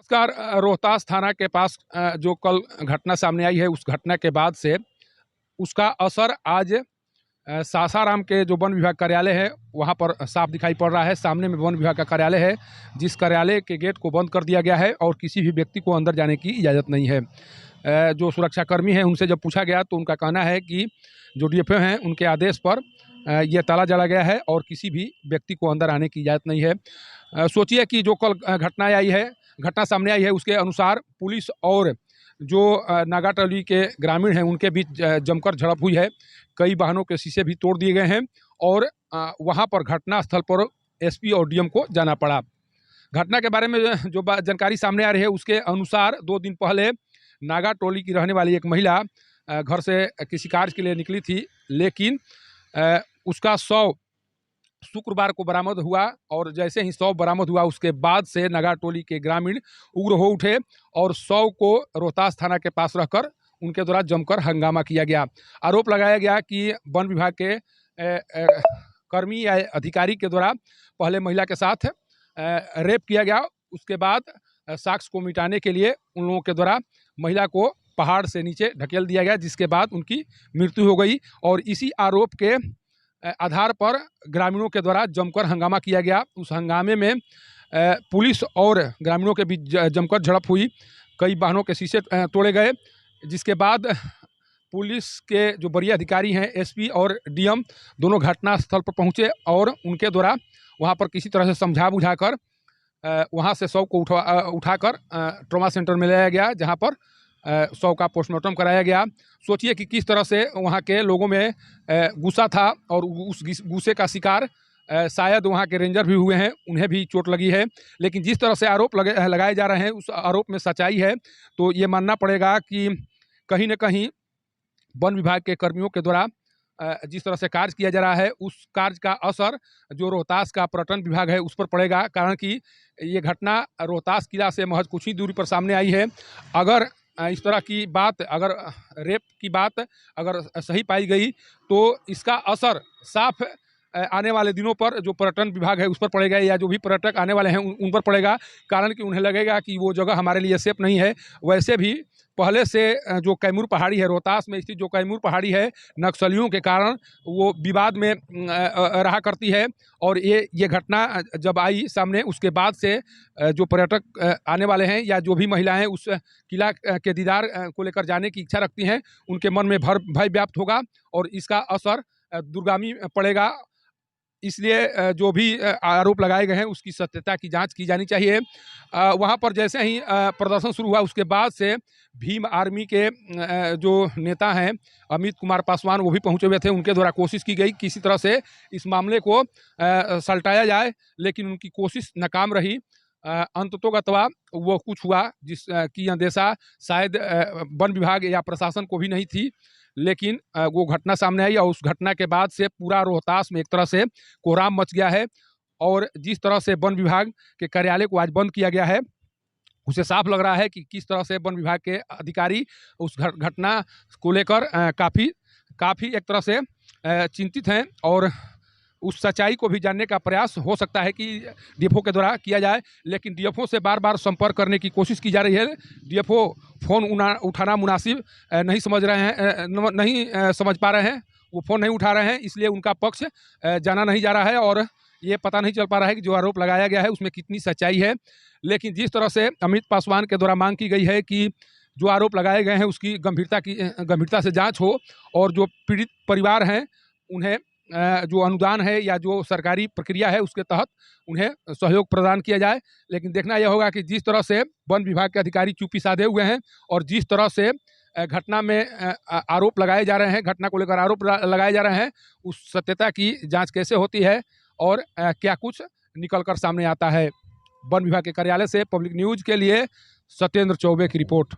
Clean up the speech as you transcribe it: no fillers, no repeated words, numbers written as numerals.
नमस्कार। रोहतास थाना के पास जो कल घटना सामने आई है, उस घटना के बाद से उसका असर आज सासाराम के जो वन विभाग कार्यालय है वहां पर साफ दिखाई पड़ रहा है। सामने में वन विभाग का कार्यालय है, जिस कार्यालय के गेट को बंद कर दिया गया है और किसी भी व्यक्ति को अंदर जाने की इजाज़त नहीं है। जो सुरक्षाकर्मी हैं उनसे जब पूछा गया तो उनका कहना है कि जो डीएफओ हैं उनके आदेश पर ये ताला जड़ा गया है और किसी भी व्यक्ति को अंदर आने की इजाज़त नहीं है। सोचिए कि जो कल घटना सामने आई है, उसके अनुसार पुलिस और जो नागाटोली के ग्रामीण हैं उनके बीच जमकर झड़प हुई है। कई वाहनों के शीशे भी तोड़ दिए गए हैं और वहां पर घटना स्थल पर एसपी और डीएम को जाना पड़ा। घटना के बारे में जो जानकारी सामने आ रही है, उसके अनुसार 2 दिन पहले नागाटोली की रहने वाली एक महिला घर से किसी कार्य के लिए निकली थी, लेकिन उसका शव शुक्रवार को बरामद हुआ और जैसे ही शव बरामद हुआ उसके बाद से नागाटोली के ग्रामीण उग्र हो उठे और शव को रोहतास थाना के पास रखकर उनके द्वारा जमकर हंगामा किया गया। आरोप लगाया गया कि वन विभाग के कर्मी या अधिकारी के द्वारा पहले महिला के साथ रेप किया गया, उसके बाद साक्ष्य को मिटाने के लिए उन लोगों के द्वारा महिला को पहाड़ से नीचे ढकेल दिया गया, जिसके बाद उनकी मृत्यु हो गई। और इसी आरोप के आधार पर ग्रामीणों के द्वारा जमकर हंगामा किया गया। उस हंगामे में पुलिस और ग्रामीणों के बीच जमकर झड़प हुई, कई वाहनों के शीशे तोड़े गए, जिसके बाद पुलिस के जो वरीय अधिकारी हैं एसपी और डीएम दोनों घटना स्थल पर पहुंचे और उनके द्वारा वहां पर किसी तरह से समझा बुझाकर वहां से शव को उठाकर ट्रॉमा सेंटर में लाया गया, जहां पर शव का पोस्टमार्टम कराया गया। सोचिए कि किस तरह से वहाँ के लोगों में गुस्सा था और उस गुस्से का शिकार शायद वहाँ के रेंजर भी हुए हैं, उन्हें भी चोट लगी है। लेकिन जिस तरह से आरोप लगाए जा रहे हैं उस आरोप में सच्चाई है, तो ये मानना पड़ेगा कि कहीं न कहीं वन विभाग के कर्मियों के द्वारा जिस तरह से कार्य किया जा रहा है, उस कार्य का असर जो रोहतास का पर्यटन विभाग है उस पर पड़ेगा। कारण कि ये घटना रोहतास किला से महज कुछ ही दूरी पर सामने आई है। अगर इस तरह की बात, अगर रेप की बात अगर सही पाई गई तो इसका असर साफ आने वाले दिनों पर जो पर्यटन विभाग है उस पर पड़ेगा, या जो भी पर्यटक आने वाले हैं उन पर पड़ेगा। कारण कि उन्हें लगेगा कि वो जगह हमारे लिए सेफ नहीं है। वैसे भी पहले से जो कैमूर पहाड़ी है, रोहतास में स्थित जो कैमूर पहाड़ी है, नक्सलियों के कारण वो विवाद में रहा करती है। और ये घटना जब आई सामने, उसके बाद से जो पर्यटक आने वाले हैं या जो भी महिलाएं उस किला के दीदार को लेकर जाने की इच्छा रखती हैं, उनके मन में भय व्याप्त होगा और इसका असर दूरगामी पड़ेगा। इसलिए जो भी आरोप लगाए गए हैं उसकी सत्यता की जांच की जानी चाहिए। वहाँ पर जैसे ही प्रदर्शन शुरू हुआ उसके बाद से भीम आर्मी के जो नेता हैं अमित कुमार पासवान, वो भी पहुँचे हुए थे। उनके द्वारा कोशिश की गई किसी तरह से इस मामले को सलटाया जाए, लेकिन उनकी कोशिश नाकाम रही। अंततोगत्वा वो कुछ हुआ जिसकी अंदेशा शायद वन विभाग या प्रशासन को भी नहीं थी, लेकिन वो घटना सामने आई और उस घटना के बाद से पूरा रोहतास में एक तरह से कोहराम मच गया है। और जिस तरह से वन विभाग के कार्यालय को आज बंद किया गया है, उसे साफ लग रहा है कि किस तरह से वन विभाग के अधिकारी उस घटना को लेकर काफ़ी एक तरह से चिंतित हैं और उस सच्चाई को भी जानने का प्रयास हो सकता है कि डीएफओ के द्वारा किया जाए। लेकिन डीएफओ से बार बार संपर्क करने की कोशिश की जा रही है। डीएफओ फ़ोन उठाना मुनासिब नहीं समझ रहे हैं, नहीं समझ पा रहे हैं, वो फ़ोन नहीं उठा रहे हैं, इसलिए उनका पक्ष जाना नहीं जा रहा है और ये पता नहीं चल पा रहा है कि जो आरोप लगाया गया है उसमें कितनी सच्चाई है। लेकिन जिस तरह से अमित पासवान के द्वारा मांग की गई है कि जो आरोप लगाए गए हैं उसकी गंभीरता से जाँच हो और जो पीड़ित परिवार हैं उन्हें जो अनुदान है या जो सरकारी प्रक्रिया है उसके तहत उन्हें सहयोग प्रदान किया जाए। लेकिन देखना यह होगा कि जिस तरह से वन विभाग के अधिकारी चुप्पी साधे हुए हैं और जिस तरह से घटना में आरोप लगाए जा रहे हैं, घटना को लेकर आरोप लगाए जा रहे हैं, उस सत्यता की जांच कैसे होती है और क्या कुछ निकल कर सामने आता है। वन विभाग के कार्यालय से पब्लिक न्यूज़ के लिए सत्येंद्र चौबे की रिपोर्ट।